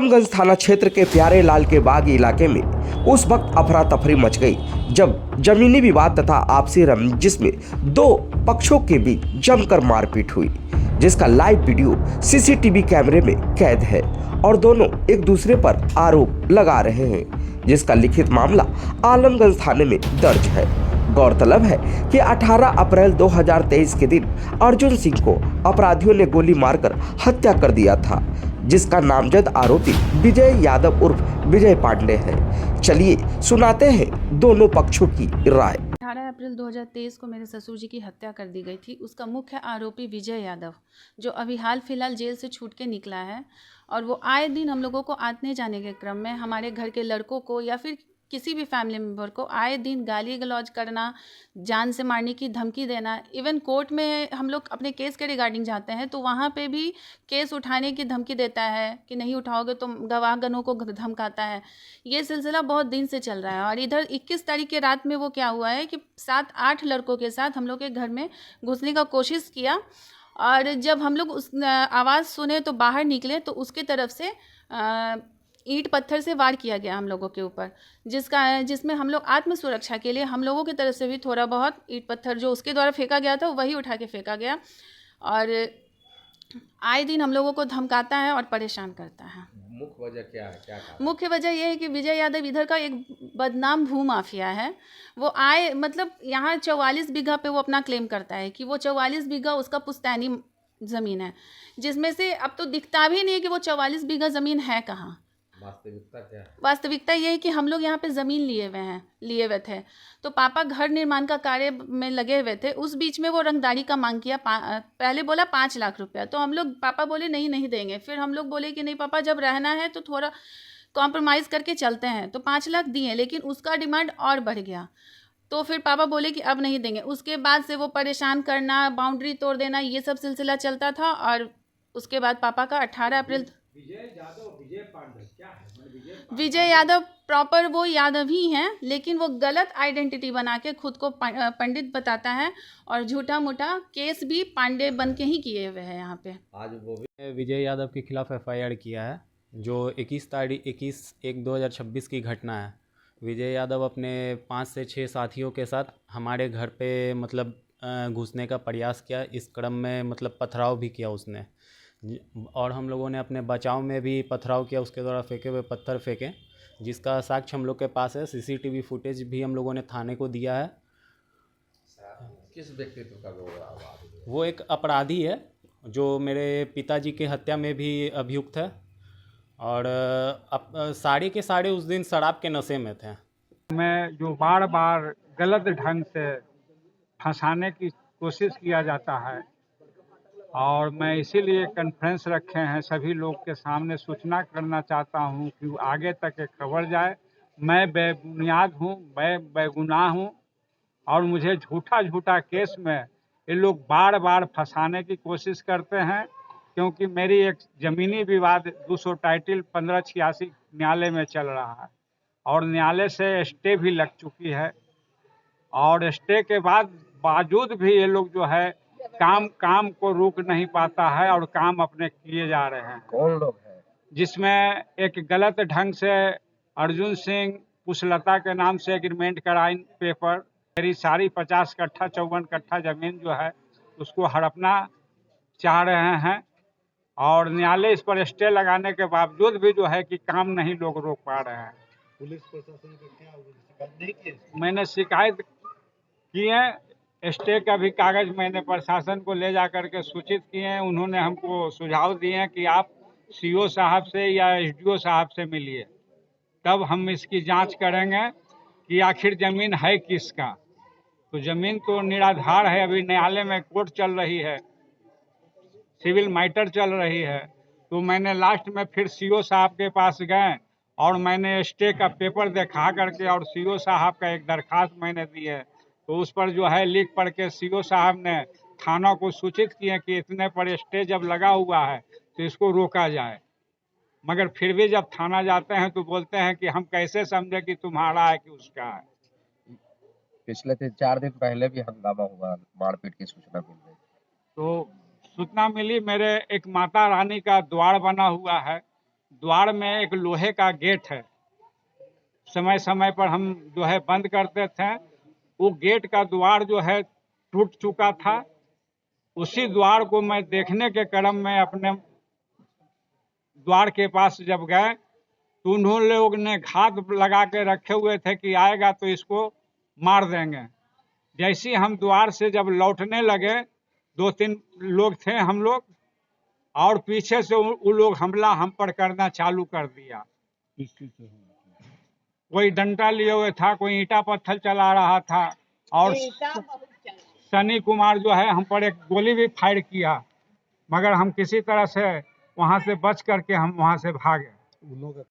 आलमगंज थाना क्षेत्र के प्यारे लाल के बाग इलाके में उस वक्त अफरा तफरी मच गई जब जमीनी विवाद तथा आपसी रंजिश में दो पक्षों के बीच जमकर मारपीट हुई, जिसका लाइव वीडियो सीसीटीवी कैमरे में कैद है और दोनों एक दूसरे पर आरोप लगा रहे हैं, जिसका लिखित मामला आलमगंज थाने में दर्ज है। गौरतलब है कि 18 अप्रैल 2023 के दिन अर्जुन सिंह को अपराधियों ने गोली मारकर हत्या कर दिया था, जिसका नामजद आरोपी विजय यादव उर्फ विजय पांडे है। चलिए सुनाते हैं दोनों पक्षों की राय। 18 अप्रैल 2023 को मेरे ससुर जी की हत्या कर दी गई थी। उसका मुख्य आरोपी विजय यादव, जो अभी हाल फिलहाल जेल से छूट के निकला है, और वो आए दिन हम लोगों को आने जाने के क्रम में हमारे घर के लड़कों को या फिर किसी भी फैमिली मेम्बर को आए दिन गाली गलौज करना, जान से मारने की धमकी देना। इवन कोर्ट में हम लोग अपने केस के रिगार्डिंग जाते हैं तो वहाँ पे भी केस उठाने की धमकी देता है कि नहीं उठाओगे तो गवाहगनों को धमकाता है। ये सिलसिला बहुत दिन से चल रहा है। और इधर 21 तारीख के रात में वो क्या हुआ है कि 7-8 लड़कों के साथ हम लोग के घर में घुसने का कोशिश किया, और जब हम लोग उस आवाज़ सुने तो बाहर निकले तो उसके तरफ से ईंट पत्थर से वार किया गया हम लोगों के ऊपर, जिसमें हम लोग आत्म सुरक्षा के लिए हम लोगों की तरफ से भी थोड़ा बहुत ईंट पत्थर जो उसके द्वारा फेंका गया था वही उठा के फेंका गया, और आए दिन हम लोगों को धमकाता है और परेशान करता है। मुख्य वजह क्या है? क्या मुख्य वजह यह है कि विजय यादव इधर का एक बदनाम भू माफिया है। वो आए मतलब यहाँ 44 बीघा पे वो अपना क्लेम करता है कि वो 44 बीघा उसका पुश्तैनी ज़मीन है, जिसमें से अब तो दिखता भी नहीं है कि वो 44 बीघा ज़मीन है कहाँ। वास्तविकता क्या है? वास्तविकता ये है कि हम लोग यहाँ पे ज़मीन लिए हुए थे, तो पापा घर निर्माण का कार्य में लगे हुए थे। उस बीच में वो रंगदारी का मांग किया। पहले बोला 5 लाख रुपया, तो हम लोग पापा बोले नहीं देंगे। फिर हम लोग बोले कि नहीं पापा, जब रहना है तो थोड़ा कॉम्प्रोमाइज़ करके चलते हैं। तो 5 लाख दिए, लेकिन उसका डिमांड और बढ़ गया। तो फिर पापा बोले कि अब नहीं देंगे। उसके बाद से वो परेशान करना, बाउंड्री तोड़ देना, ये सब सिलसिला चलता था। और उसके बाद पापा का 18 अप्रैल विजय यादव प्रॉपर वो यादव ही हैं, लेकिन वो गलत आइडेंटिटी बना के खुद को पंडित बताता है और झूठा मूठा केस भी पांडे बन के ही किए हुए हैं। यहाँ पे आज वो भी विजय यादव के खिलाफ FIR किया है, जो 21/1/2026 की घटना है। विजय यादव अपने 5 से 6 साथियों के साथ हमारे घर पे मतलब घुसने का प्रयास किया। इस क्रम में मतलब पथराव भी किया उसने, और हम लोगों ने अपने बचाव में भी पथराव किया। उसके द्वारा फेंके हुए पत्थर फेंके, जिसका साक्ष्य हम लोग के पास है। CCTV फुटेज भी हम लोगों ने थाने को दिया है। किस व्यक्तित्व का वो एक अपराधी है जो मेरे पिताजी के हत्या में भी अभियुक्त है, और सारे के सारे उस दिन शराब के नशे में थे। मैं जो बार बार गलत ढंग से फंसाने की कोशिश किया जाता है, और मैं इसीलिए कॉन्फ्रेंस रखे हैं, सभी लोग के सामने सूचना करना चाहता हूं कि आगे तक एक खबर जाए। मैं बेबुनियाद हूं, मैं बेगुनाह हूं, और मुझे झूठा केस में ये लोग बार बार फंसाने की कोशिश करते हैं, क्योंकि मेरी एक ज़मीनी विवाद 200 टाइटल 1586 न्यायालय में चल रहा है, और न्यायालय से स्टे भी लग चुकी है, और स्टे के बावजूद भी ये लोग जो है काम को रोक नहीं पाता है, और काम अपने किए जा रहे हैं। कौन लोग हैं? जिसमें एक गलत ढंग से अर्जुन सिंह पुष्पलता के नाम से एग्रीमेंट कराइन पेपर, मेरी सारी 50 कट्ठा 54 कट्ठा ज़मीन जो है उसको हड़पना चाह रहे हैं, और न्यायालय इस पर स्टे लगाने के बावजूद भी जो है कि काम नहीं लोग रोक पा रहे हैं। पुलिस प्रशासन को क्या शिकायत नहीं की? मैंने शिकायत की है, स्टे का भी कागज़ मैंने प्रशासन को ले जा कर के सूचित किए हैं। उन्होंने हमको सुझाव दिए हैं कि आप CO साहब से या SDO साहब से मिलिए, तब हम इसकी जांच करेंगे कि आखिर ज़मीन है किसका। तो ज़मीन तो निराधार है, अभी न्यायालय में कोर्ट चल रही है, सिविल मैटर चल रही है। तो मैंने लास्ट में फिर CO साहब के पास गए, और मैंने स्टे का पेपर दिखा करके और CO साहब का एक दरखास्त मैंने दी है। तो उस पर जो है लिख पढ़ के CO साहब ने थाना को सूचित किए कि इतने पर स्टे जब लगा हुआ है तो इसको रोका जाए। मगर फिर भी जब थाना जाते हैं तो बोलते हैं कि हम कैसे समझे कि तुम्हारा है कि उसका है। पिछले 3-4 दिन पहले भी हंगामा हुआ, मारपीट की सूचना मिल रही। तो सूचना मिली, मेरे एक माता रानी का द्वार बना हुआ है, द्वार में एक लोहे का गेट है, समय समय पर हम जो है बंद करते थे। वो गेट का द्वार जो है टूट चुका था। उसी द्वार को मैं देखने के क्रम में अपने द्वार के पास जब गए तो उन्होंने लोग ने घात लगा के रखे हुए थे कि आएगा तो इसको मार देंगे। जैसे ही हम द्वार से जब लौटने लगे, 2-3 लोग थे हम लोग, और पीछे से वो लोग हमला हम पर करना चालू कर दिया। कोई डंडा लिए हुए था, कोई ईंटा पत्थर चला रहा था, और सनी कुमार जो है हम पर एक गोली भी फायर किया, मगर हम किसी तरह से वहां से बच करके हम वहां से भागे।